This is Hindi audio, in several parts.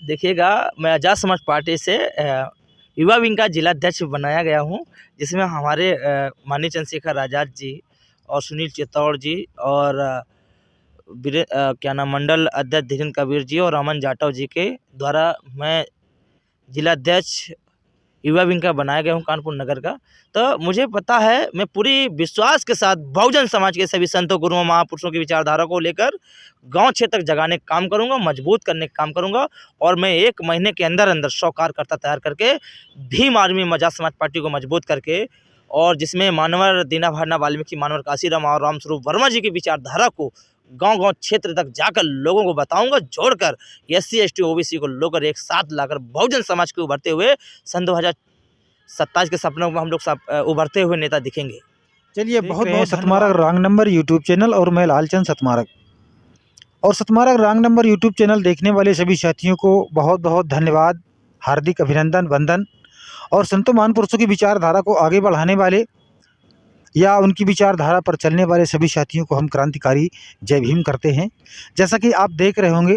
देखिएगा, मैं आज़ाद समाज पार्टी से युवा विंग का जिला अध्यक्ष बनाया गया हूँ, जिसमें हमारे माननीय चंद्रशेखर आज़ाद जी और सुनील चित्तौड़ जी और क्या नाम मंडल अध्यक्ष धीरेन्द्र कबीर जी और अमन जाटव जी के द्वारा मैं जिला अध्यक्ष युवा विंग का बनाया गया हूँ कानपुर नगर का। तो मुझे पता है, मैं पूरी विश्वास के साथ बहुजन समाज के सभी संतों गुरुओं महापुरुषों की विचारधारा को लेकर गांव क्षेत्र तक जगाने का काम करूंगा, मजबूत करने का काम करूंगा। और मैं 1 महीने के अंदर 100 कार्यकर्ता तैयार करके भीम आर्मी आज़ाद समाज पार्टी को मजबूत करके, और जिसमें मानवर दीना भाना वाल्मीकि मानवर काशीराम और रामस्वरूप वर्मा जी की विचारधारा को गांव-गांव क्षेत्र तक जाकर लोगों को बताऊंगा, जोड़कर SC ST OBC को लोग एक साथ लाकर बहुजन समाज के उभरते हुए सन 2027 के सपनों में हम लोग उभरते हुए नेता दिखेंगे। चलिए, बहुत बहुत सतमारक रॉन्ग नंबर यूट्यूब चैनल और मैं लालचंद सतमारक, और सतमारक रॉन्ग नंबर यूट्यूब चैनल देखने वाले सभी साथियों को बहुत बहुत धन्यवाद, हार्दिक अभिनंदन, वंदन। और संतों महापुरुषों की विचारधारा को आगे बढ़ाने वाले या उनकी विचारधारा पर चलने वाले सभी साथियों को हम क्रांतिकारी जय भीम करते हैं। जैसा कि आप देख रहे होंगे,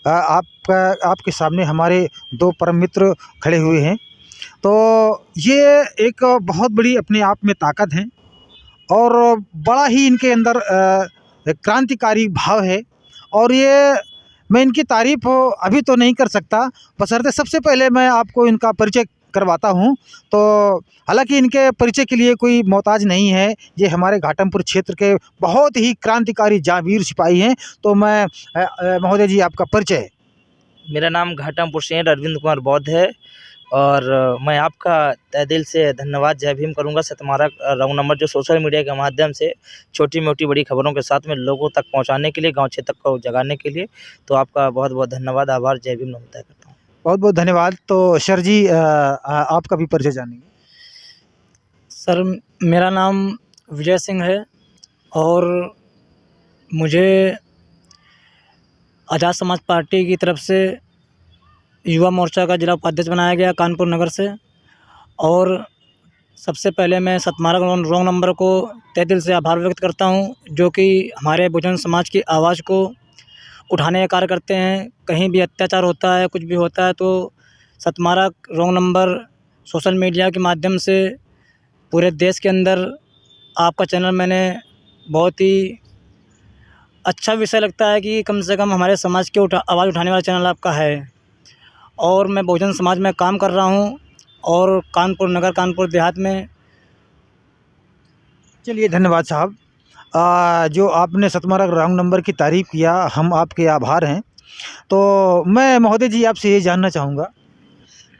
आपके सामने हमारे 2 परम मित्र खड़े हुए हैं। तो ये एक बहुत बड़ी अपने आप में ताकत है और बड़ा ही इनके अंदर क्रांतिकारी भाव है। और ये मैं इनकी तारीफ अभी तो नहीं कर सकता, बशर्ते सबसे पहले मैं आपको इनका परिचय करवाता हूं। तो हालांकि इनके परिचय के लिए कोई मोहताज नहीं है, ये हमारे घाटमपुर क्षेत्र के बहुत ही क्रांतिकारी जांवीर सिपाही हैं। तो मैं महोदय जी, आपका परिचय। मेरा नाम घाटमपुर से अरविंद कुमार बौद्ध है और मैं आपका तहे दिल से धन्यवाद जय भीम करूंगा। सतमारक रॉन्ग नंबर जो सोशल मीडिया के माध्यम से छोटी मोटी बड़ी खबरों के साथ में लोगों तक पहुंचाने के लिए, गांव क्षेत्र को जगाने के लिए, तो आपका बहुत बहुत धन्यवाद, आभार, जय भीम नमस्कार करता हूँ। बहुत बहुत धन्यवाद। तो सर जी, आपका भी परिचय जानेंगे। सर, मेरा नाम विजय सिंह है और मुझे आज़ाद समाज पार्टी की तरफ से युवा मोर्चा का जिला उपाध्यक्ष बनाया गया कानपुर नगर से। और सबसे पहले मैं सतमारक रॉन्ग नंबर को तहे दिल से आभार व्यक्त करता हूं, जो कि हमारे बहुजन समाज की आवाज़ को उठाने का कार्य करते हैं। कहीं भी अत्याचार होता है, कुछ भी होता है, तो सतमारक रॉन्ग नंबर सोशल मीडिया के माध्यम से पूरे देश के अंदर आपका चैनल मैंने बहुत ही अच्छा विषय लगता है कि कम से कम हमारे समाज की आवाज़ उठाने वाला चैनल आपका है। और मैं बहुजन समाज में काम कर रहा हूं और कानपुर नगर, कानपुर देहात में। चलिए, धन्यवाद साहब। जो आपने सतमारक रॉन्ग नंबर की तारीफ़ किया, हम आपके आभार हैं। तो मैं महोदय जी आपसे ये जानना चाहूँगा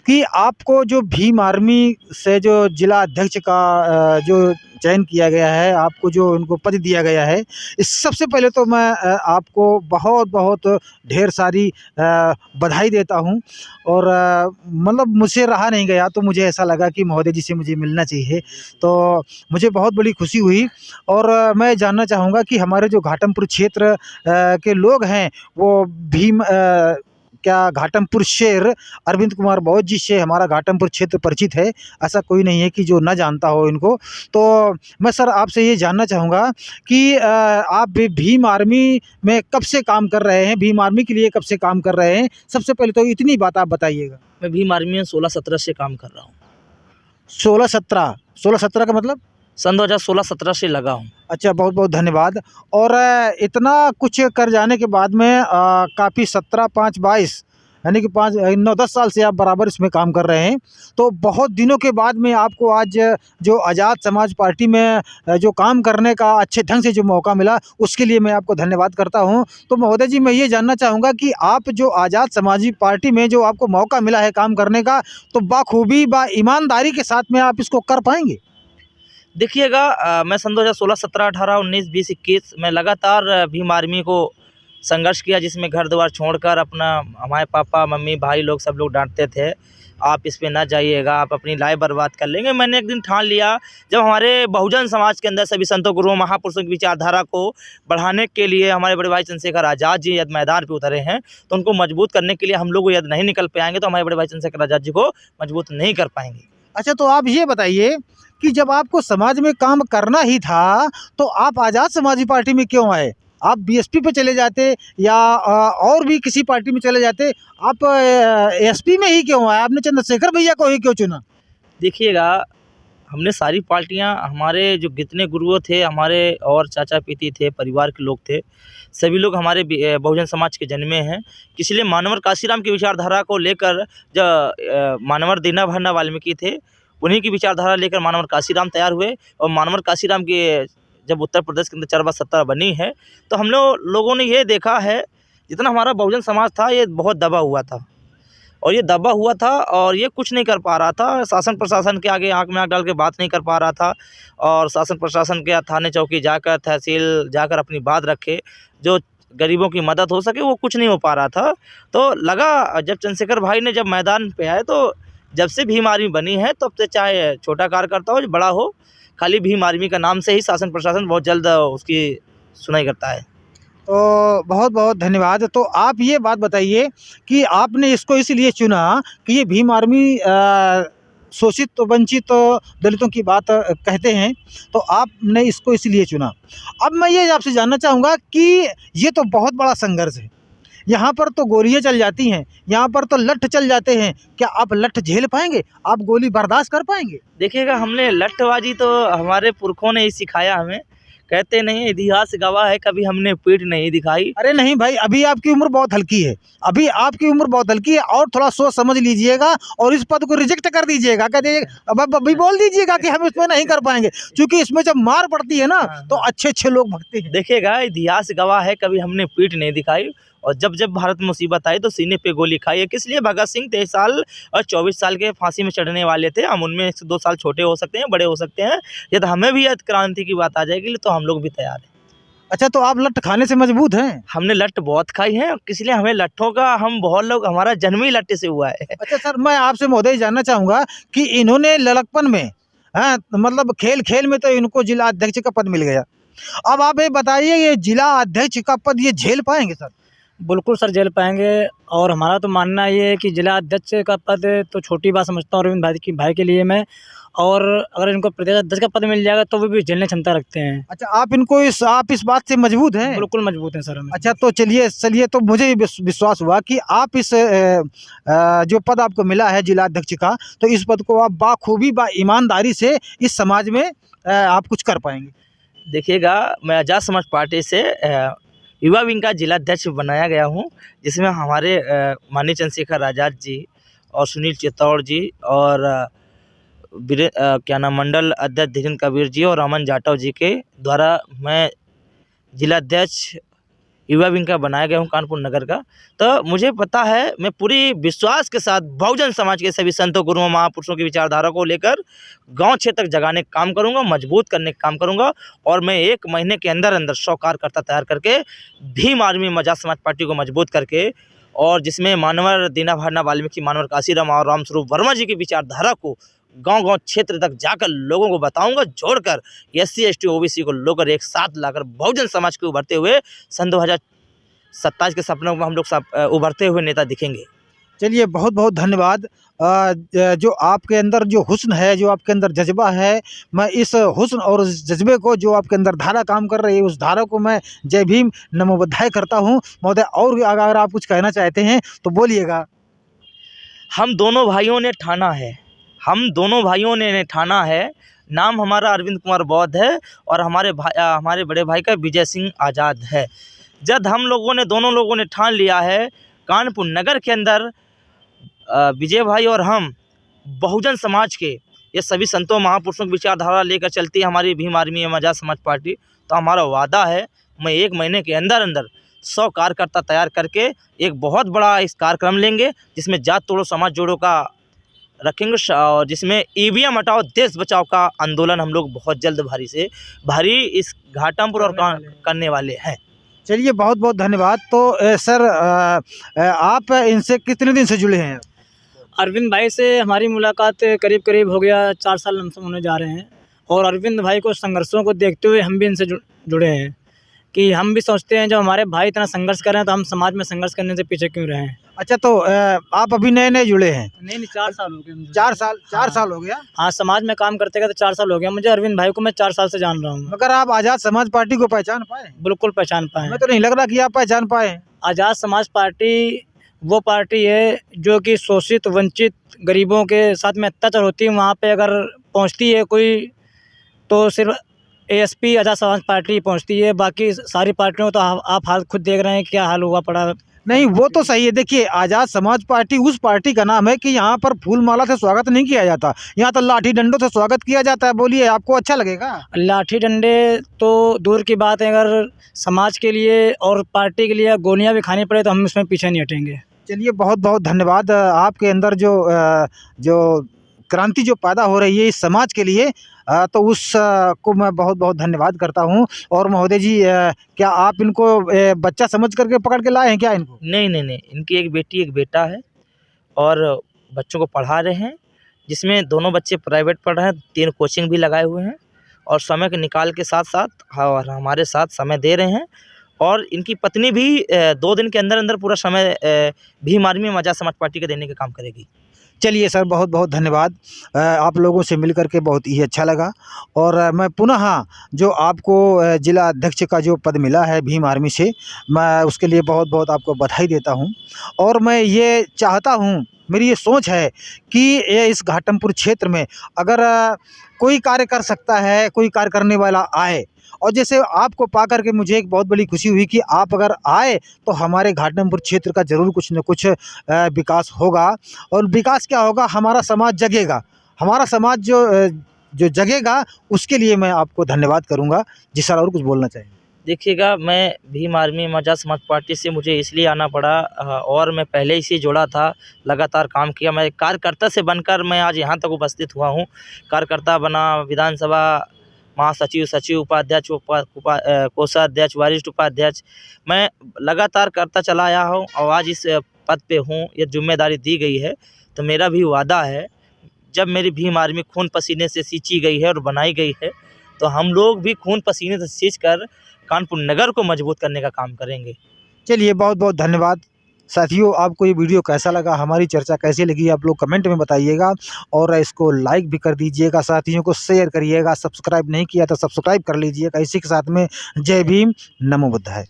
कि आपको जो भीम आर्मी से जो जिला अध्यक्ष का जो चयन किया गया है, आपको जो उनको पद दिया गया है, इस सबसे पहले तो मैं आपको बहुत बहुत ढेर सारी बधाई देता हूं। और मतलब मुझसे रहा नहीं गया, तो मुझे ऐसा लगा कि महोदय जी से मुझे मिलना चाहिए, तो मुझे बहुत बड़ी खुशी हुई। और मैं जानना चाहूँगा कि हमारे जो घाटमपुर क्षेत्र के लोग हैं, वो भीम क्या घाटमपुर शेर अरविंद कुमार बौद्ध जी से हमारा घाटमपुर क्षेत्र परिचित है, ऐसा कोई नहीं है कि जो ना जानता हो इनको। तो मैं सर आपसे ये जानना चाहूँगा कि आप भी भीम आर्मी में कब से काम कर रहे हैं, भीम आर्मी के लिए कब से काम कर रहे हैं? सबसे पहले तो इतनी बात आप बताइएगा। मैं भीम आर्मी में 16-17 से काम कर रहा हूँ। 16-17 का मतलब सन 2016-17 से लगा हूँ। अच्छा, बहुत बहुत धन्यवाद। और इतना कुछ कर जाने के बाद में काफ़ी 17-5-22 यानी कि 5-9-10 साल से आप बराबर इसमें काम कर रहे हैं। तो बहुत दिनों के बाद में आपको आज जो आज़ाद समाज पार्टी में जो काम करने का अच्छे ढंग से जो मौका मिला, उसके लिए मैं आपको धन्यवाद करता हूं। तो महोदय जी, मैं ये जानना चाहूँगा कि आप जो आज़ाद समाजी पार्टी में जो आपको मौका मिला है काम करने का, तो बाखूबी ईमानदारी के साथ में आप इसको कर पाएंगे? देखिएगा, मैं सन 2016, 17, 18, 19, 20, 21 में लगातार भीम आर्मी को संघर्ष किया, जिसमें घर द्वार छोड़कर अपना हमारे पापा मम्मी भाई लोग सब लोग डांटते थे, आप इस पे ना जाइएगा, आप अपनी लाइफ बर्बाद कर लेंगे। मैंने एक दिन ठान लिया, जब हमारे बहुजन समाज के अंदर सभी संतों गुरुओं महापुरुषों की विचारधारा को बढ़ाने के लिए हमारे बड़े भाई चंद्रशेखर आज़ाद जी यदि मैदान पे उतरे हैं, तो उनको मजबूत करने के लिए हम लोग यदि नहीं निकल पाएंगे तो हमारे बड़े भाई चंद्रशेखर आज़ाद जी को मजबूत नहीं कर पाएंगे। अच्छा, तो आप ये बताइए कि जब आपको समाज में काम करना ही था, तो आप आज़ाद समाजी पार्टी में क्यों आए? आप बीएसपी पे चले जाते या और भी किसी पार्टी में चले जाते, आप एसपी में ही क्यों आए? आपने चंद्रशेखर भैया को ही क्यों चुना? देखिएगा, हमने सारी पार्टियां, हमारे जो जितने गुरुओं थे, हमारे और चाचा पीती थे, परिवार के लोग थे, सभी लोग हमारे बहुजन समाज के जन्मे हैं। इसलिए मानवर काशीराम की विचारधारा को लेकर जो मानवर दीनबंधु वाल्मीकि थे, उन्हीं की विचारधारा लेकर मानवर काशीराम तैयार हुए। और मानवर काशीराम की जब उत्तर प्रदेश के अंदर चरबा सत्ता बनी है, तो हम लोगों ने ये देखा है, जितना हमारा बहुजन समाज था ये बहुत दबा हुआ था, और ये दबा हुआ था और ये कुछ नहीं कर पा रहा था। शासन प्रशासन के आगे आँख में आँख डाल के बात नहीं कर पा रहा था, और शासन प्रशासन के थाने चौकी जाकर, तहसील जाकर अपनी बात रखे, जो गरीबों की मदद हो सके, वो कुछ नहीं हो पा रहा था। तो लगा, जब चंद्रशेखर भाई ने जब मैदान पे आए, तो जब से भीम आर्मी बनी है तब से, चाहे छोटा कार्यकर्ता हो बड़ा हो, खाली भीम आर्मी का नाम से ही शासन प्रशासन बहुत जल्द उसकी सुनाई करता है। तो बहुत बहुत धन्यवाद। तो आप ये बात बताइए कि आपने इसको इसलिए चुना कि ये भीम आर्मी शोषित वंचित दलितों की बात कहते हैं, तो आपने इसको इसलिए चुना। अब मैं ये आपसे जानना चाहूँगा कि ये तो बहुत बड़ा संघर्ष है, यहाँ पर तो गोलियाँ चल जाती हैं, यहाँ पर तो लठ चल जाते हैं, क्या आप लठ झेल पाएंगे? आप गोली बर्दाश्त कर पाएंगे? देखिएगा, हमने लठबाजी तो हमारे पुरखों ने ही सिखाया हमें। कहते नहीं, इतिहास गवाह है, कभी हमने पीठ नहीं दिखाई। अरे नहीं भाई, अभी आपकी उम्र बहुत हल्की है, अभी आपकी उम्र बहुत हल्की है, और थोड़ा सोच समझ लीजिएगा और इस पद को रिजेक्ट कर दीजिएगा। कह दीजिएगा, अब अभी बोल दीजिएगा कि हम इसमें नहीं कर पाएंगे, क्योंकि इसमें जब मार पड़ती है ना, तो अच्छे अच्छे लोग भगते हैं। देखिएगा, इतिहास गवाह है, कभी हमने पीठ नहीं दिखाई, और जब जब भारत में मुसीबत आई तो सीने पे गोली खाई है। किस लिए? भगत सिंह 23 साल और 24 साल के फांसी में चढ़ने वाले थे। हम उनमें 1 से 2 साल छोटे हो सकते हैं, बड़े हो सकते हैं। यदि हमें भी यदि क्रांति की बात आ जाएगी तो हम लोग भी तैयार हैं। अच्छा, तो आप लठ खाने से मजबूत हैं? हमने लठ बहुत खाई है, इसलिए हमें लट्ठों का, हम बहुत लोग, हमारा जन्म ही लट्ठे से हुआ है। अच्छा सर, मैं आपसे महोदय जानना चाहूँगा कि इन्होंने लड़कपन में, हाँ, मतलब खेल खेल में तो इनको जिला अध्यक्ष का पद मिल गया। अब आप ये बताइए, ये जिला अध्यक्ष का पद ये झेल पाएंगे सर? बिल्कुल सर, झेल पाएंगे। और हमारा तो मानना ये है कि जिला अध्यक्ष का पद तो छोटी बात समझता हूँ अरविंद भाई के लिए मैं, और अगर इनको प्रदेश अध्यक्ष का पद मिल जाएगा तो वो भी झेलने क्षमता रखते हैं। अच्छा, आप इस बात से मजबूत हैं? बिल्कुल मजबूत हैं सर हम। अच्छा, तो चलिए, तो मुझे भी विश्वास हुआ कि आप इस जो पद आपको मिला है जिला अध्यक्ष का, तो इस पद को आप बाखूबी, ईमानदारी से इस समाज में आप कुछ कर पाएंगे। देखिएगा, मैं आज़ाद समाज पार्टी से युवा विंग का जिला अध्यक्ष बनाया गया हूं, जिसमें हमारे माननीय चंद्रशेखर आज़ाद जी और सुनील चित्तौड़ जी और क्या नाम, मंडल अध्यक्ष धीरेन्द्र कबीर जी और अमन जाटव जी के द्वारा मैं जिला अध्यक्ष युवा विंग का बनाया गया हूँ, कानपुर नगर का। तो मुझे पता है, मैं पूरी विश्वास के साथ बहुजन समाज के सभी संतों, गुरुओं, महापुरुषों की विचारधारा को लेकर गांव क्षेत्र तक जगाने का काम करूंगा, मजबूत करने का काम करूंगा। और मैं 1 महीने के अंदर अंदर 100 कार्यकर्ता तैयार करके भीम आर्मी आज़ाद समाज पार्टी को मजबूत करके, और जिसमें मानवर दीनबंधु वाल्मीकि, मानवर काशीराम और रामस्वरूप वर्मा जी की विचारधारा को गांव-गांव क्षेत्र तक जाकर लोगों को बताऊंगा, जोड़कर SC ST OBC को लोकर एक साथ लाकर बहुजन समाज के उभरते हुए सन 2027 के सपनों में हम लोग उभरते हुए नेता दिखेंगे। चलिए, बहुत बहुत धन्यवाद। जो आपके अंदर जो हुस्न है, जो आपके अंदर जज्बा है, मैं इस हुस्न और जज्बे को, जो आपके अंदर धारा काम कर रही है, उस धारा को मैं जय भीम नमो बुद्धाय करता हूँ। महोदय, और अगर आप कुछ कहना चाहते हैं तो बोलिएगा। हम दोनों भाइयों ने ठाना है, नाम हमारा अरविंद कुमार बौद्ध है, और हमारे बड़े भाई का विजय सिंह आज़ाद है। जब हम लोगों ने, दोनों लोगों ने ठान लिया है, कानपुर नगर के अंदर विजय भाई और हम बहुजन समाज के ये सभी संतों, महापुरुषों की विचारधारा लेकर चलती है हमारी भीम आर्मी आज़ाद समाज पार्टी। तो हमारा वादा है, मैं 1 महीने के अंदर अंदर 100 कार्यकर्ता तैयार करके एक बहुत बड़ा इस कार्यक्रम लेंगे, जिसमें जात तोड़ो समाज जोड़ो का रखेंगे, और जिसमें EVM हटाओ देश बचाओ का आंदोलन हम लोग बहुत जल्द भारी इस घाटमपुर और करने वाले हैं। चलिए, बहुत बहुत धन्यवाद। तो सर, आप इनसे कितने दिन से जुड़े हैं? अरविंद भाई से हमारी मुलाकात करीब हो गया 4 साल होने जा रहे हैं, और अरविंद भाई को संघर्षों को देखते हुए हम भी इनसे जुड़े हैं। कि हम भी सोचते हैं जब हमारे भाई इतना संघर्ष कर रहे हैं तो हम समाज में संघर्ष करने से पीछे क्यों रहें। अच्छा, तो आप अभी नए-नए जुड़े हैं? नहीं 4 साल हो गए मुझे। 4 साल हो गया? हाँ, समाज में काम करते करते 4 साल हो गया मुझे। अरविंद भाई को मैं 4 साल से जान रहा हूँ। मगर आप आज़ाद समाज पार्टी को पहचान पाए? बिल्कुल पहचान पाए। हमें तो नहीं लग रहा कि आप पहचान पाए हैं। आज़ाद समाज पार्टी वो पार्टी है जो कि शोषित, वंचित, गरीबों के साथ में अत्याचार होती है, वहाँ पे अगर पहुँचती है कोई तो सिर्फ एएसपी आज़ाद समाज पार्टी पहुँचती है। बाकी सारी पार्टियों तो आप हाल खुद देख रहे हैं क्या हाल हुआ पड़ा है। नहीं, वो तो सही है। देखिए, आज़ाद समाज पार्टी उस पार्टी का नाम है कि यहाँ पर फूल माला से स्वागत नहीं किया जाता, यहाँ तो लाठी डंडों से स्वागत किया जाता है। बोलिए, आपको अच्छा लगेगा? लाठी डंडे तो दूर की बात है, अगर समाज के लिए और पार्टी के लिए गोलियां भी खानी पड़े तो हम इसमें पीछे नहीं हटेंगे। चलिए, बहुत बहुत धन्यवाद। आपके अंदर जो क्रांति जो पैदा हो रही है इस समाज के लिए, तो उस को मैं बहुत बहुत धन्यवाद करता हूँ। और महोदय जी, क्या आप इनको बच्चा समझ करके पकड़ के लाए हैं क्या इनको? नहीं नहीं नहीं, इनकी एक बेटी एक बेटा है और बच्चों को पढ़ा रहे हैं, जिसमें दोनों बच्चे प्राइवेट पढ़ रहे हैं, 3 कोचिंग भी लगाए हुए हैं और समय के निकाल के साथ साथ और हमारे साथ समय दे रहे हैं। और इनकी पत्नी भी 2 दिन के अंदर अंदर पूरा समय भीम आर्मी में आज़ाद समाज पार्टी के देने का काम करेगी। चलिए सर, बहुत बहुत धन्यवाद। आप लोगों से मिल कर के बहुत ही अच्छा लगा। और मैं पुनः जो आपको जिला अध्यक्ष का जो पद मिला है भीम आर्मी से, मैं उसके लिए बहुत बहुत आपको बधाई देता हूं। और मैं ये चाहता हूं, मेरी ये सोच है कि ये इस घाटमपुर क्षेत्र में अगर कोई कार्य कर सकता है, कोई कार्य करने वाला आए, और जैसे आपको पा कर के मुझे एक बहुत बड़ी खुशी हुई कि आप अगर आए तो हमारे घाटमपुर क्षेत्र का ज़रूर कुछ न कुछ विकास होगा। और विकास क्या होगा, हमारा समाज जगेगा। हमारा समाज जो जगेगा उसके लिए मैं आपको धन्यवाद करूँगा। जी सर, और कुछ बोलना चाहिए? देखिएगा, मैं भीम आर्मी में आज़ाद समाज पार्टी से मुझे इसलिए आना पड़ा और मैं पहले ही से जुड़ा था, लगातार काम किया। मैं एक कार्यकर्ता से बनकर मैं आज यहाँ तक उपस्थित हुआ हूँ। कार्यकर्ता बना, विधानसभा महासचिव, सचिव, उपाध्यक्ष, कोषाध्यक्ष, वरिष्ठ उपाध्यक्ष, मैं लगातार करता चला आया हूँ और आज इस पद पे हूँ। ये जिम्मेदारी दी गई है तो मेरा भी वादा है, जब मेरी भीम आर्मी खून पसीने से सींची गई है और बनाई गई है तो हम लोग भी खून पसीने से सींच कर कानपुर नगर को मजबूत करने का काम करेंगे। चलिए, बहुत बहुत धन्यवाद। साथियों, आपको ये वीडियो कैसा लगा, हमारी चर्चा कैसी लगी, आप लोग कमेंट में बताइएगा। और इसको लाइक भी कर दीजिएगा, साथियों को शेयर करिएगा। सब्सक्राइब नहीं किया तो सब्सक्राइब कर लीजिएगा। इसी के साथ में जय भीम, नमो बुद्धाय।